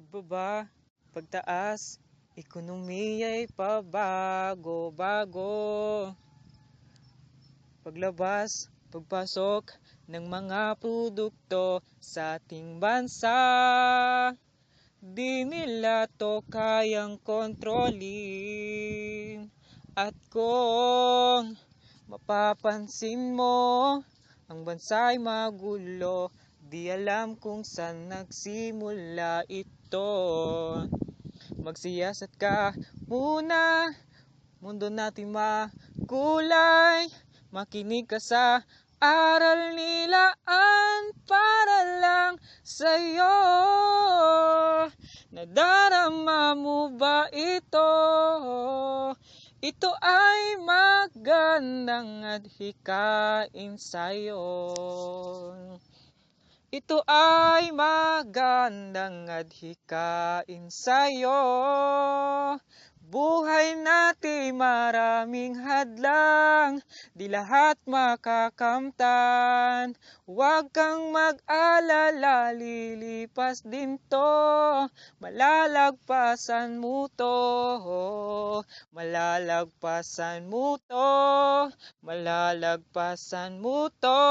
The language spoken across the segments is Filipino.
Pagbaba, pagtaas, ekonomiya'y pabago-bago. Paglabas, pagpasok ng mga produkto sa ating bansa. Di nila to kayang kontrolin. At kung mapapansin mo, ang bansa'y magulo. Di alam kung saan nagsimula ito. Magsiyasat ka muna, mundo natin makulay. Makinig ka sa aral nilaan para lang sa'yo. Nadarama mo ba ito? Ito ay magandang adhikain sa'yo. Ito ay magandang adhikain sa'yo. Buhay natin maraming hadlang, di lahat makakamtan. Huwag kang mag-alala, lilipas din to. Malalagpasan mo to. Malalagpasan mo to. Malalagpasan mo to.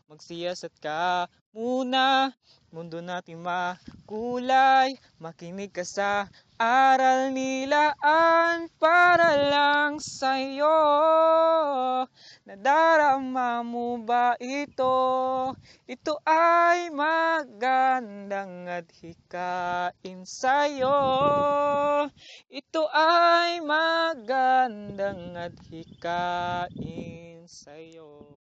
Magsiyasat ka muna, mundo natin makulay. Makinig ka sa aral nilaan para lang sa'yo. Nadarama mo ba ito? Ito ay magandang adhikain sa'yo. Ito ay magandang adhikain sa'yo.